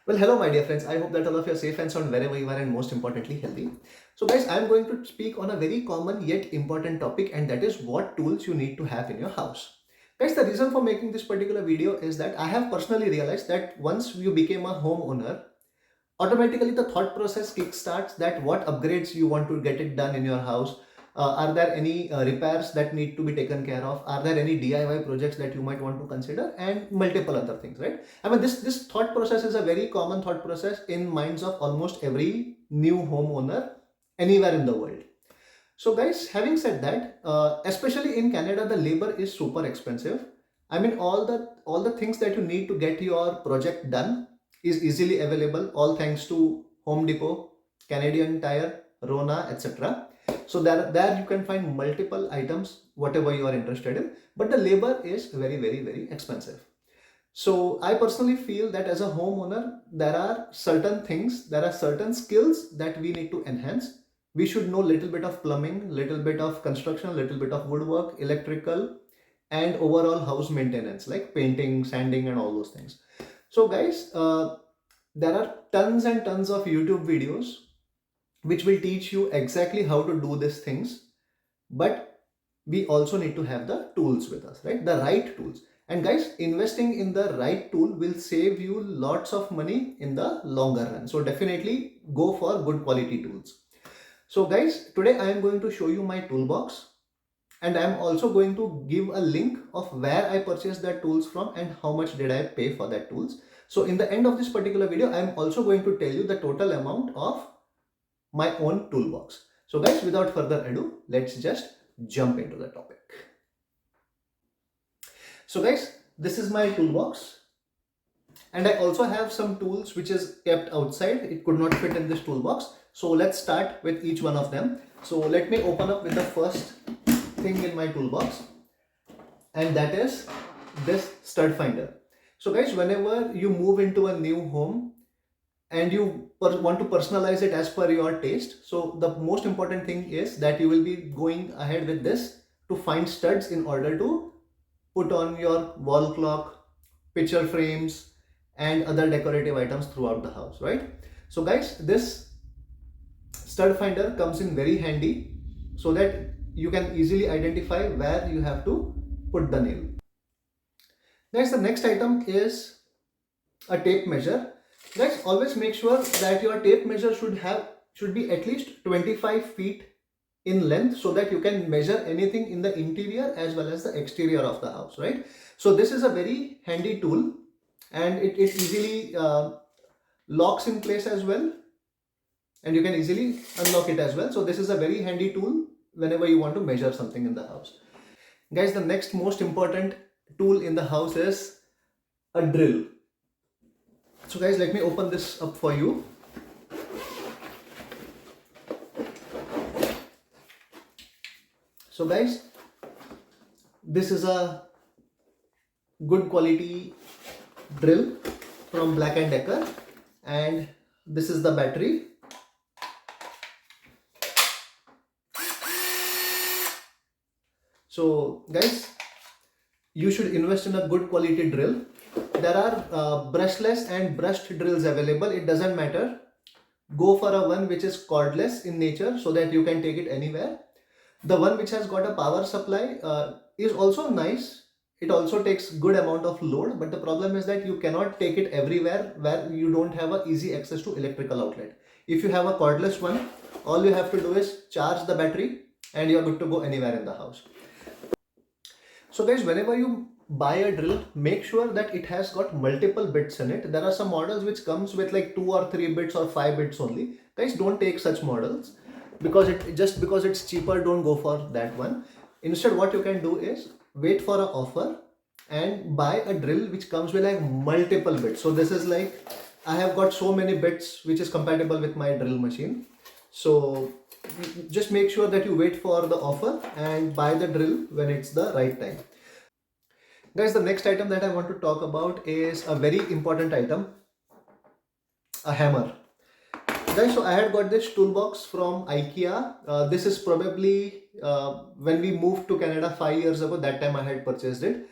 Well, hello, my dear friends. I hope that all of you are safe and sound wherever you are, and most importantly, healthy. So, guys, I'm going to speak on a very common yet important topic, and that is what tools you need to have in your house. Guys, the reason for making this particular video is that I have personally realized that once you became a homeowner, automatically the thought process kickstarts that what upgrades you want to get it done in your house. Are there any repairs that need to be taken care of? Are there any DIY projects that you might want to consider, and multiple other things, right? I mean, this thought process is a very common thought process in minds of almost every new homeowner anywhere in the world. So guys, having said that, especially in Canada, the labor is super expensive. I mean, all the things that you need to get your project done is easily available, all thanks to Home Depot, Canadian Tire, Rona, etc. So there you can find multiple items, whatever you are interested in, but the labor is very expensive. So I personally feel that as a homeowner, there are certain things, there are certain skills that we need to enhance. We should know little bit of plumbing, little bit of construction, little bit of woodwork, electrical, and overall house maintenance like painting, sanding, and all those things. So guys, there are tons and tons of YouTube videos which will teach you exactly how to do these things, but we also need to have the tools with us, right? The right tools. And guys, investing in the right tool will save you lots of money in the longer run. So definitely go for good quality tools. So guys, today I am going to show you my toolbox, and I am also going to give a link of where I purchased that tools from and how much did I pay for that tools. So in the end of this particular video, I am also going to tell you the total amount of my own toolbox. So guys, without further ado, let's just jump into the topic. So guys, this is my toolbox, and I also have some tools which is kept outside. It could not fit in this toolbox. So let's start with each one of them. So let me open up with the first thing in my toolbox, and that is this stud finder. So guys, whenever you move into a new home and you want to personalize it as per your taste, so the most important thing is that you will be going ahead with this to find studs in order to put on your wall clock, picture frames, and other decorative items throughout the house, right? So guys, this stud finder comes in very handy so that you can easily identify where you have to put the nail. Guys, the next item is a tape measure. Guys, always make sure that your tape measure should be at least 25 feet in length so that you can measure anything in the interior as well as the exterior of the house, right? So this is a very handy tool, and it easily locks in place as well, and you can easily unlock it as well. So this is a very handy tool whenever you want to measure something in the house. Guys, the next most important tool in the house is a drill. So guys, let me open this up for you. So guys, this is a good quality drill from Black & Decker, and this is the battery. So guys, you should invest in a good quality drill. There are brushless and brushed drills available. It doesn't matter. Go for a one which is cordless in nature so that you can take it anywhere. The one which has got a power supply is also nice. It also takes good amount of load, but the problem is that you cannot take it everywhere where you don't have a easy access to electrical outlet. If you have a cordless one, all you have to do is charge the battery and you're good to go anywhere in the house. So guys, whenever you buy a drill, make sure that it has got multiple bits in it. There are some models which comes with like 2 or 3 bits or 5 bits only. Guys, don't take such models because because it's cheaper. Don't go for that one. Instead, what you can do is wait for an offer and buy a drill which comes with like multiple bits. So this is like, I have got so many bits which is compatible with my drill machine. So just make sure that you wait for the offer and buy the drill when it's the right time. Guys, the next item that I want to talk about is a very important item, a hammer. Guys, so I had got this toolbox from IKEA. This is probably when we moved to Canada 5 years ago. That time I had purchased it.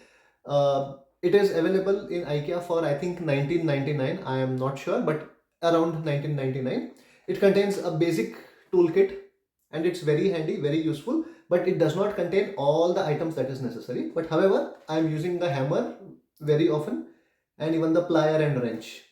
It is available in IKEA for I think 1999. I am not sure, but around 1999. It contains a basic toolkit and it's very handy, very useful, but it does not contain all the items that is necessary. But however, I am using the hammer very often and even the plier and wrench.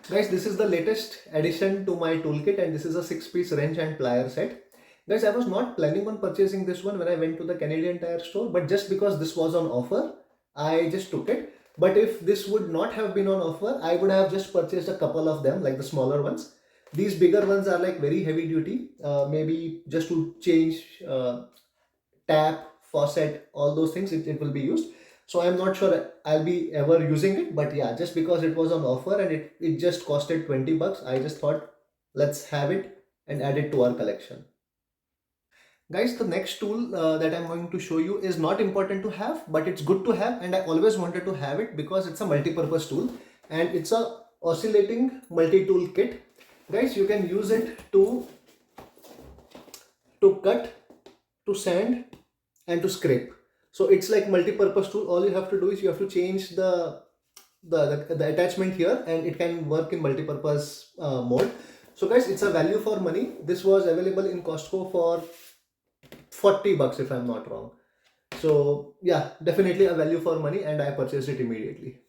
Guys, this is the latest addition to my toolkit and this is a 6-piece wrench and plier set. Guys, I was not planning on purchasing this one when I went to the Canadian Tire store, but just because this was on offer, I just took it. But if this would not have been on offer, I would have just purchased a couple of them, like the smaller ones. These bigger ones are like very heavy duty, maybe just to change tap, faucet, all those things, it will be used. So I'm not sure I'll be ever using it, but yeah, just because it was on offer and it just costed 20 bucks, I just thought let's have it and add it to our collection. Guys, the next tool that I'm going to show you is not important to have, but it's good to have, and I always wanted to have it because it's a multi-purpose tool and it's a oscillating multi-tool kit. Guys, you can use it to cut, to sand, and to scrape. So it's like multi-purpose tool. All you have to do is you have to change the attachment here and it can work in multi-purpose mode. So guys, it's a value for money. This was available in Costco for 40 bucks if I'm not wrong. So yeah, definitely a value for money and I purchased it immediately.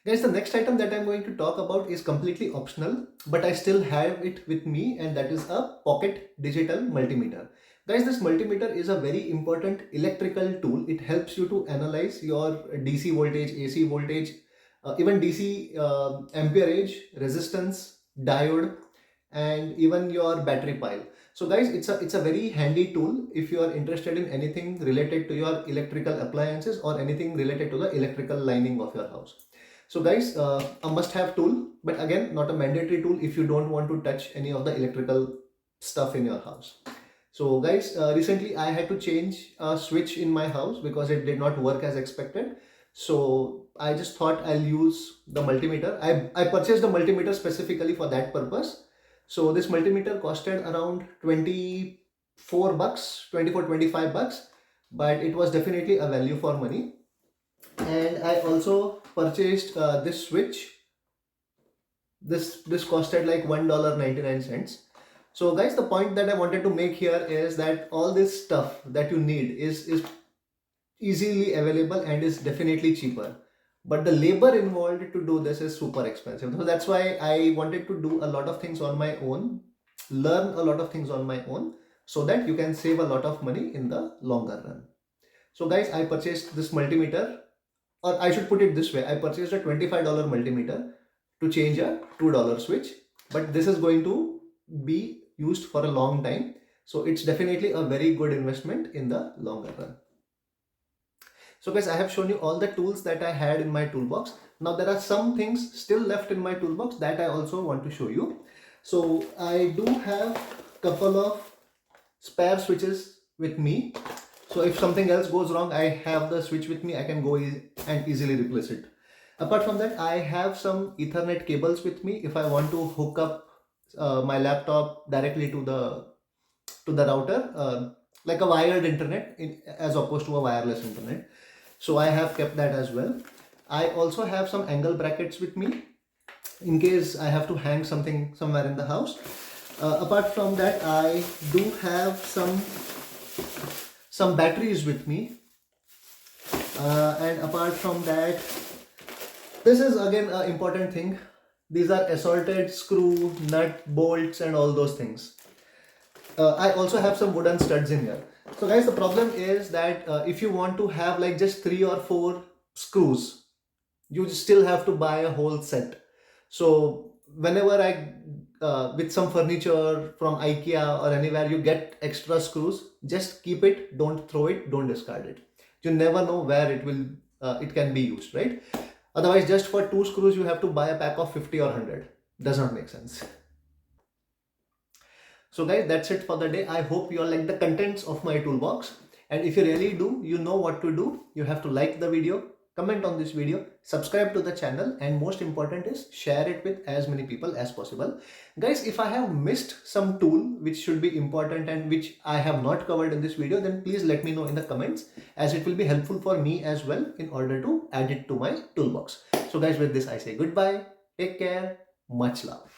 Guys, the next item that I'm going to talk about is completely optional, but I still have it with me, and that is a pocket digital multimeter. Guys, this multimeter is a very important electrical tool. It helps you to analyze your DC voltage, AC voltage, even DC amperage, resistance, diode, and even your battery pile. So guys, it's a very handy tool if you are interested in anything related to your electrical appliances or anything related to the electrical lining of your house. So guys, a must-have tool, but again, not a mandatory tool if you don't want to touch any of the electrical stuff in your house. So guys, recently I had to change a switch in my house because it did not work as expected. So I just thought I'll use the multimeter. I purchased the multimeter specifically for that purpose. So this multimeter costed around 24 bucks, 24-25 bucks, but it was definitely a value for money. And I also purchased this switch. This costed like $1.99. So guys, the point that I wanted to make here is that all this stuff that you need is easily available and is definitely cheaper. But the labor involved to do this is super expensive. So that's why I wanted to do a lot of things on my own, learn a lot of things on my own, so that you can save a lot of money in the longer run. So guys, I purchased this multimeter, or I should put it this way, I purchased a $25 multimeter to change a $2 switch, but this is going to be used for a long time. So it's definitely a very good investment in the longer run. So guys, I have shown you all the tools that I had in my toolbox. Now there are some things still left in my toolbox that I also want to show you. So I do have a couple of spare switches with me. So if something else goes wrong, I have the switch with me. I can go and easily replace it. Apart from that, I have some Ethernet cables with me if I want to hook up my laptop directly to the router, like a wired internet as opposed to a wireless internet. So I have kept that as well. I also have some angle brackets with me in case I have to hang something somewhere in the house. Apart from that, I do have some batteries with me. And apart from that, this is again an important thing. These are assorted screw, nut, bolts and all those things. I also have some wooden studs in here. So guys, the problem is that if you want to have like just 3 or 4 screws, you still have to buy a whole set. So whenever with some furniture from IKEA or anywhere you get extra screws, just keep it, don't throw it, don't discard it. You never know where it can be used, right? Otherwise, just for 2 screws you have to buy a pack of 50 or 100. Does not make sense. So guys, that's it for the day. I hope you all like the contents of my toolbox. And if you really do, you know what to do. You have to like the video, comment on this video, subscribe to the channel, and most important is share it with as many people as possible. Guys, if I have missed some tool which should be important and which I have not covered in this video, then please let me know in the comments, as it will be helpful for me as well in order to add it to my toolbox. So guys, with this I say goodbye, take care, much love.